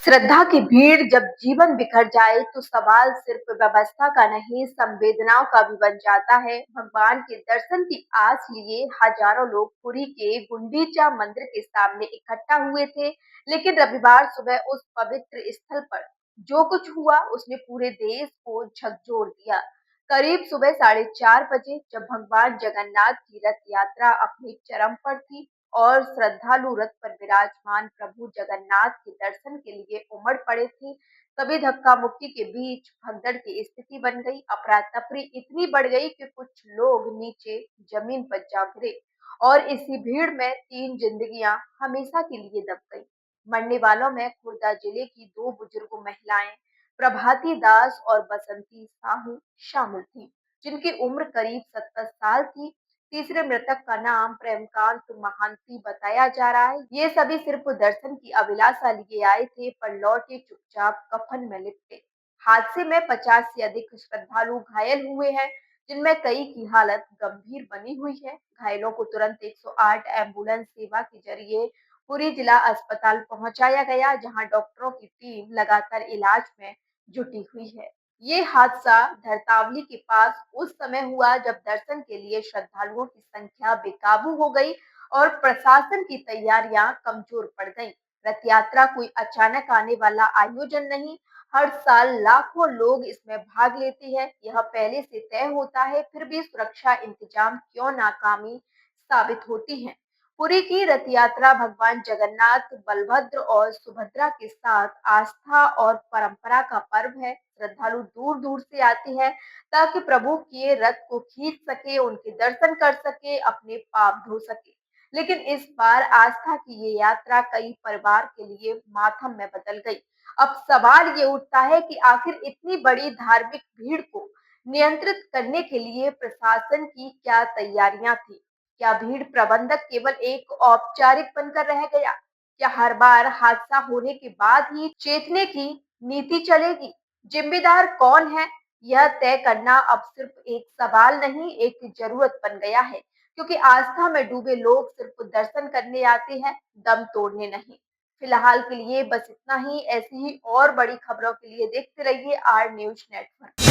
श्रद्धा की भीड़ जब जीवन बिखर जाए तो सवाल सिर्फ व्यवस्था का नहीं, संवेदनाओं का भी बन जाता है। भगवान के दर्शन की आस लिए हजारों लोग पुरी के गुंडीचा मंदिर के सामने इकट्ठा हुए थे, लेकिन रविवार सुबह उस पवित्र स्थल पर जो कुछ हुआ उसने पूरे देश को झकझोर दिया। करीब सुबह 4:30 बजे जब भगवान जगन्नाथ की रथ यात्रा अपने चरम पर थी और श्रद्धालु रथ पर विराजमान प्रभु जगन्नाथ के दर्शन के लिए उमड़ पड़े थे, तभी धक्का मुक्की के बीच भगदड़ की स्थिति बन गई। अफरा तफरी इतनी बढ़ गई कि कुछ लोग नीचे जमीन पर जा गिरे और इसी भीड़ में 3 जिंदगियां हमेशा के लिए दब गई। मरने वालों में खुर्दा जिले की 2 बुजुर्ग महिलाएं प्रभाती दास और बसंती साहू शामिल थी, जिनकी उम्र करीब 70 साल थी। तीसरे मृतक का नाम प्रेमकांत महांती बताया जा रहा है। ये सभी सिर्फ दर्शन की अभिलाषा लिए आए थे, पर लौटे चुपचाप कफन में लिपटे। हादसे में 50 से अधिक श्रद्धालु घायल हुए हैं, जिनमें कई की हालत गंभीर बनी हुई है। घायलों को तुरंत 108 एम्बुलेंस सेवा के जरिए पुरी जिला अस्पताल पहुंचाया गया, जहां डॉक्टरों की टीम लगातार इलाज में जुटी हुई है। ये हादसा धरतावली के पास उस समय हुआ जब दर्शन के लिए श्रद्धालुओं की संख्या बेकाबू हो गई और प्रशासन की तैयारियां कमजोर पड़ गईं। रथ यात्रा कोई अचानक आने वाला आयोजन नहीं, हर साल लाखों लोग इसमें भाग लेते हैं। यह पहले से तय होता है, फिर भी सुरक्षा इंतजाम क्यों नाकामी साबित होती हैं। पुरी की रथ यात्रा भगवान जगन्नाथ, बलभद्र और सुभद्रा के साथ आस्था और परंपरा का पर्व है। श्रद्धालु दूर दूर से आते हैं ताकि प्रभु के रथ को खींच सके, उनके दर्शन कर सके, अपने पाप धो सके। लेकिन इस बार आस्था की ये यात्रा कई परिवार के लिए मातम में बदल गई। अब सवाल ये उठता है कि आखिर इतनी बड़ी धार्मिक भीड़ को नियंत्रित करने के लिए प्रशासन की क्या तैयारियां थी? क्या भीड़ प्रबंधक केवल एक औपचारिक बनकर रह गया? क्या हर बार हादसा होने के बाद ही चेतने की नीति चलेगी? जिम्मेदार कौन है? यह तय करना अब सिर्फ एक सवाल नहीं, एक जरूरत बन गया है, क्योंकि आस्था में डूबे लोग सिर्फ दर्शन करने आते हैं, दम तोड़ने नहीं। फिलहाल के लिए बस इतना ही। ऐसी ही और बड़ी खबरों के लिए देखते रहिए आर न्यूज नेटवर्क।